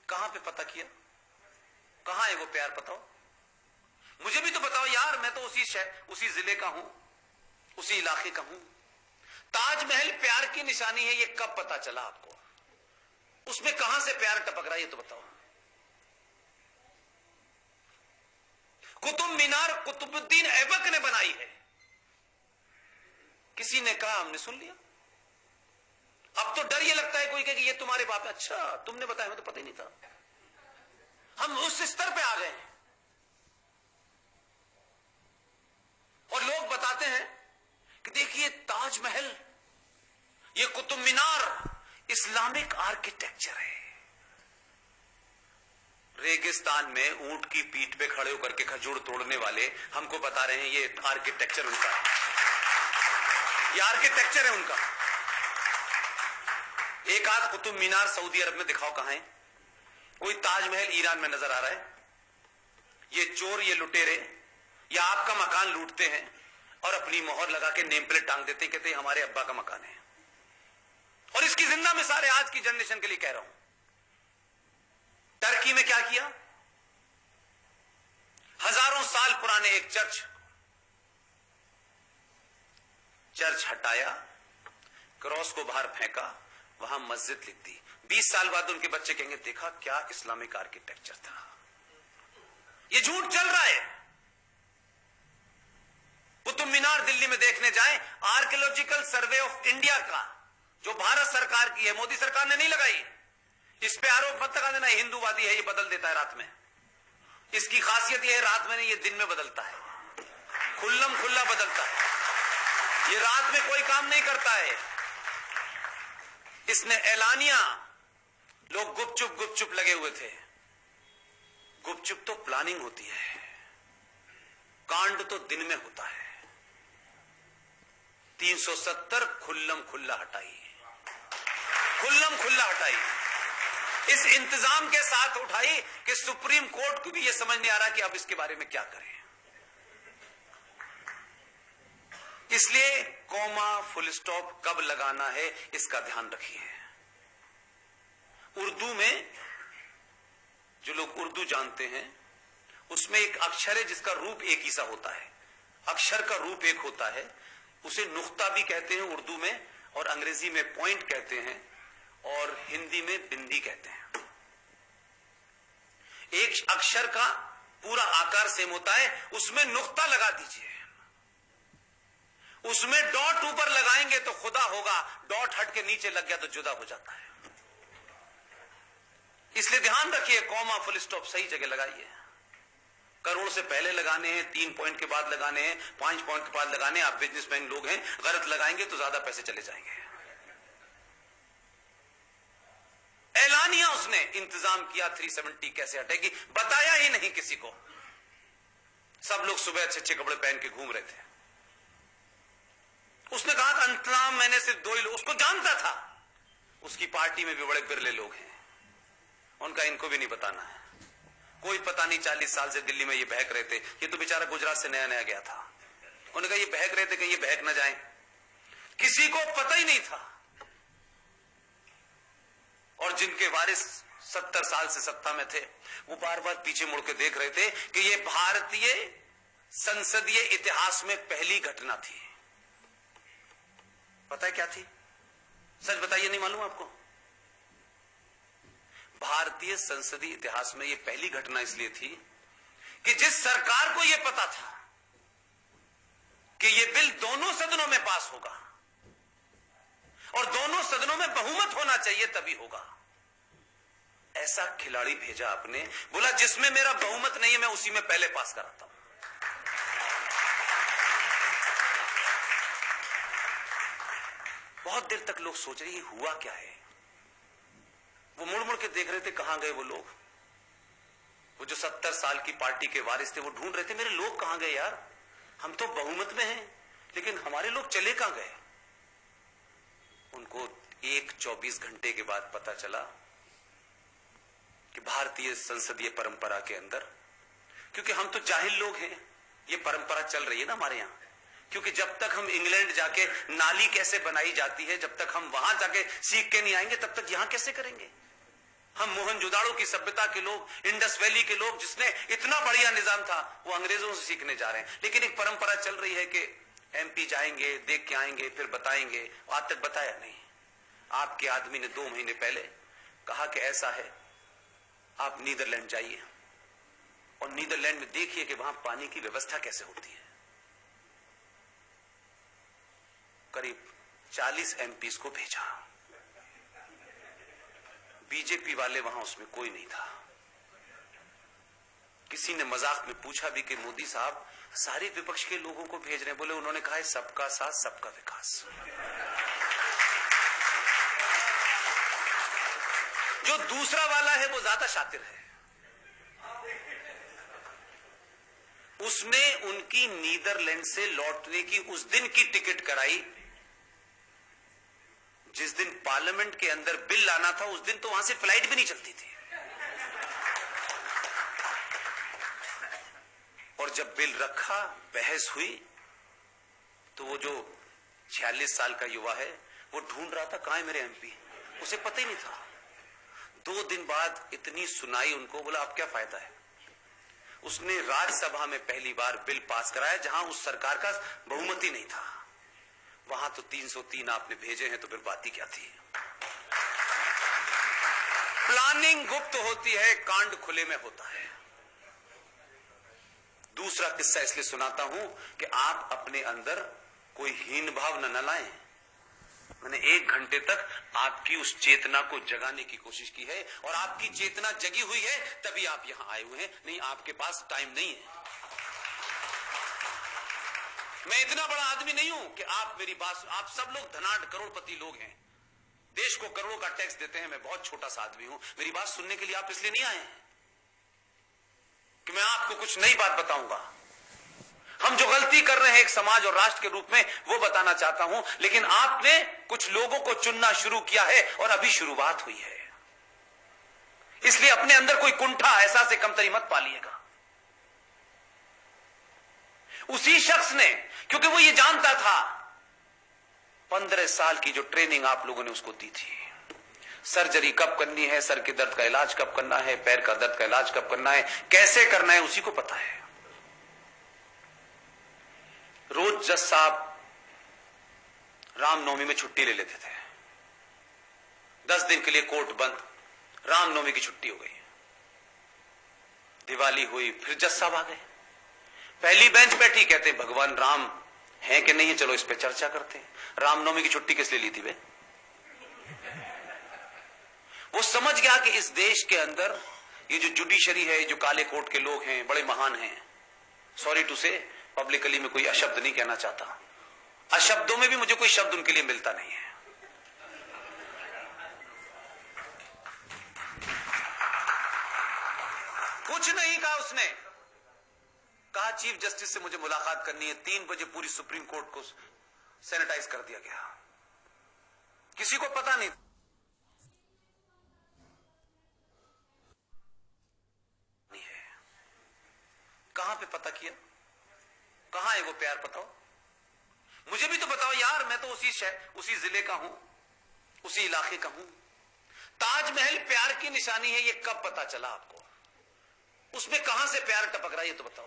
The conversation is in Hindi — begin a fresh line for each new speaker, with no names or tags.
कहां पे पता किया? कहां है वो प्यार? बताओ, मुझे भी तो बताओ यार, मैं तो उसी जिले का हूं, उसी इलाके का हूं। ताजमहल प्यार की निशानी है, ये कब पता चला आपको? उसमें कहां से प्यार टपक रहा है, ये तो बताओ। कुतुब मीनार कुतुबुद्दीन ऐबक ने बनाई है, किसी ने कहा, हमने सुन लिया। अब तो डर ये लगता है कोई कहे कि ये तुम्हारे बाप है। अच्छा, तुमने बताया, मैं तो पता ही नहीं था। हम उस स्तर पे आ गए हैं। और लोग बताते हैं कि देखिए ताजमहल, ये कुतुब मीनार इस्लामिक आर्किटेक्चर है। रेगिस्तान में ऊंट की पीठ पे खड़े होकर के खजूर तोड़ने वाले हमको बता रहे हैं ये आर्किटेक्चर उनका है, ये आर्किटेक्चर है उनका। एक आध कुतुब मीनार सऊदी अरब में दिखाओ कहां है? कोई ताजमहल ईरान में नजर आ रहा है? ये चोर, ये लुटेरे, ये आपका मकान लूटते हैं और अपनी मोहर लगा के नेम प्लेट टांग देते, कहते हैं हमारे अब्बा का मकान है। और इसकी जिंदा मिसाल है आज की जनरेशन के लिए कह रहा हूं। टर्की में क्या किया? हजारों साल पुराने एक चर्च हटाया, क्रॉस को बाहर फेंका, वहां मस्जिद लिख दी। 20 साल बाद उनके बच्चे कहेंगे देखा क्या इस्लामिक आर्किटेक्चर था। ये झूठ चल रहा है। कुतुब मीनार दिल्ली में देखने जाएं, आर्कियोलॉजिकल सर्वे ऑफ इंडिया का, जो भारत सरकार की है, मोदी सरकार ने नहीं लगाई। इस पे आरोप मत लगा देना हिंदूवादी है, ये बदल देता है रात में। इसकी खासियत यह है रात में नहीं, ये दिन में बदलता है, खुल्लम खुल्ला बदलता है। ये रात में कोई काम नहीं करता है। इसने एलानिया, लोग गुपचुप लगे हुए थे। गुपचुप तो प्लानिंग होती है, कांड तो दिन में होता है। 370 खुल्लम खुल्ला हटाई, खुल्लम खुल्ला हटाई। इस इंतजाम के साथ उठाई कि सुप्रीम कोर्ट को भी यह समझ नहीं आ रहा कि अब इसके बारे में क्या करें। इसलिए कॉमा फुल स्टॉप कब लगाना है इसका ध्यान रखिए। उर्दू में, जो लोग उर्दू जानते हैं, उसमें एक अक्षर है जिसका रूप एक ही सा होता है। अक्षर का रूप एक होता है, उसे नुक्ता भी कहते हैं उर्दू में, और अंग्रेजी में पॉइंट कहते हैं, और हिंदी में बिंदी कहते हैं। एक अक्षर का पूरा आकार सेम होता है, उसमें नुक्ता लगा दीजिए। उसमें डॉट ऊपर लगाएंगे तो खुदा होगा, डॉट हट के नीचे लग गया तो जुदा हो जाता है। इसलिए ध्यान रखिए, कॉमा फुल स्टॉप सही जगह लगाइए। करोड़ से पहले लगाने हैं, 3 पॉइंट के बाद लगाने हैं, 5 पॉइंट के बाद लगाने हैं। आप बिजनेसमैन लोग हैं, गलत लगाएंगे तो ज्यादा पैसे चले जाएंगे। एलानिया उसने इंतजाम किया, 370 कैसे हटेगी बताया ही नहीं किसी को। सब लोग सुबह अच्छे कपड़े पहन के घूम रहे थे। उसने कहा था इंतजाम मैंने सिर्फ 2 ही लोग, उसको जानता था। उसकी पार्टी में भी बड़े बिरले लोग हैं, उनका इनको भी नहीं बताना है। कोई पता नहीं 40 साल से दिल्ली में ये बहक रहे थे। ये तो बेचारा गुजरात से नया गया था। उन्होंने कहा ये बहक रहे थे कि ये बहक ना जाए, किसी को पता ही नहीं था। और जिनके वारिस 70 साल से सत्ता में थे, वो बार बार पीछे मुड़ के देख रहे थे कि ये भारतीय संसदीय इतिहास में पहली घटना थी। पता है क्या थी? सच बताइए, नहीं मालूम आपको? भारतीय संसदीय इतिहास में यह पहली घटना इसलिए थी कि जिस सरकार को यह पता था कि यह बिल दोनों सदनों में पास होगा और दोनों सदनों में बहुमत होना चाहिए तभी होगा, ऐसा खिलाड़ी भेजा आपने। बोला जिसमें मेरा बहुमत नहीं है मैं उसी में पहले पास कराता हूं। बहुत देर तक लोग सोच रहे हुआ क्या है। वो मुड़ मुड़ के देख रहे थे कहां गए वो लोग। वो जो 70 साल की पार्टी के वारिस थे वो ढूंढ रहे थे मेरे लोग कहां गए यार, हम तो बहुमत में हैं लेकिन हमारे लोग चले कहां गए। उनको 24 घंटे के बाद पता चला कि भारतीय संसदीय परंपरा के अंदर, क्योंकि हम तो जाहिल लोग हैं, ये परंपरा चल रही है ना हमारे यहां। क्योंकि जब तक हम इंग्लैंड जाके नाली कैसे बनाई जाती है, जब तक हम वहां जाके सीख के नहीं आएंगे तब तक यहां कैसे करेंगे। हम मोहनजोदाड़ो की सभ्यता के लोग, इंडस वैली के लोग, जिसने इतना बढ़िया निजाम था, वो अंग्रेजों से सीखने जा रहे हैं। लेकिन एक परंपरा चल रही है कि एमपी जाएंगे, देख के आएंगे, फिर बताएंगे। आज तक बताया नहीं। आपके आदमी ने 2 महीने पहले कहा कि ऐसा है, आप नीदरलैंड जाइए और नीदरलैंड में देखिए कि वहां पानी की व्यवस्था कैसे होती है। करीब 40 एमपीज को भेजा। बीजेपी वाले वहां उसमें कोई नहीं था। किसी ने मजाक में पूछा भी कि मोदी साहब सारे विपक्ष के लोगों को भेज रहे हैं। बोले, उन्होंने कहा है सबका साथ सबका विकास। जो दूसरा वाला है वो ज्यादा शातिर है। उसने उनकी नीदरलैंड से लौटने की उस दिन की टिकट कराई जिस दिन पार्लियामेंट के अंदर बिल लाना था। उस दिन तो वहां से फ्लाइट भी नहीं चलती थी। और जब बिल रखा, बहस हुई, तो वो जो 46 साल का युवा है वो ढूंढ रहा था कहां है मेरे एमपी। उसे पता ही नहीं था। 2 दिन बाद इतनी सुनाई उनको, बोला अब क्या फायदा है। उसने राज्यसभा में पहली बार बिल पास कराया जहां उस सरकार का बहुमत ही नहीं था। वहां तो 303 आपने भेजे हैं, तो फिर बात ही क्या थी। प्लानिंग गुप्त होती है, कांड खुले में होता है। दूसरा किस्सा इसलिए सुनाता हूं कि आप अपने अंदर कोई हीन भाव न लाएं। मैंने 1 घंटे तक आपकी उस चेतना को जगाने की कोशिश की है, और आपकी चेतना जगी हुई है तभी आप यहां आए हुए हैं। नहीं, आपके पास टाइम नहीं है। मैं इतना बड़ा आदमी नहीं हूं कि आप मेरी बात, आप सब लोग धनाढ्य करोड़पति लोग हैं, देश को करोड़ों का टैक्स देते हैं। मैं बहुत छोटा सा आदमी हूं। मेरी बात सुनने के लिए आप इसलिए नहीं आए हैं कि मैं आपको कुछ नई बात बताऊंगा। हम जो गलती कर रहे हैं एक समाज और राष्ट्र के रूप में, वो बताना चाहता हूं। लेकिन आपने कुछ लोगों को चुनना शुरू किया है और अभी शुरुआत हुई है। इसलिए अपने अंदर कोई कुंठा, एहसास कमतरी मत पालिएगा। उसी शख्स ने, क्योंकि वो ये जानता था, 15 साल की जो ट्रेनिंग आप लोगों ने उसको दी थी, सर्जरी कब करनी है, सर के दर्द का इलाज कब करना है, पैर का दर्द का इलाज कब करना है, कैसे करना है, उसी को पता है। रोज जज साहब रामनवमी में छुट्टी ले लेते थे। 10 दिन के लिए कोर्ट बंद, रामनवमी की छुट्टी हो गई, दिवाली हुई, फिर जज साहब आ गए। पहली बेंच बैठी, कहते भगवान राम हैं कि नहीं है, चलो इस पे चर्चा करते हैं। रामनवमी की छुट्टी किस लिए ली थी वे? वो समझ गया कि इस देश के अंदर ये जो जुडिशरी है, जो काले कोट के लोग हैं, बड़े महान हैं। सॉरी टू से, पब्लिकली में कोई अशब्द नहीं कहना चाहता। अशब्दों में भी मुझे कोई शब्द उनके लिए मिलता नहीं है। कुछ नहीं कहा उसने। कहा चीफ जस्टिस से मुझे मुलाकात करनी है। 3 बजे पूरी सुप्रीम कोर्ट को सैनिटाइज कर दिया गया। किसी को पता नहीं है। कहां पे पता किया? कहां है वो प्यार? बताओ मुझे भी तो बताओ यार। मैं तो उसी जिले का हूं, उसी इलाके का हूं। ताजमहल प्यार की निशानी है, ये कब पता चला आपको? उसमें कहां से प्यार टपक रहा है ये तो बताओ।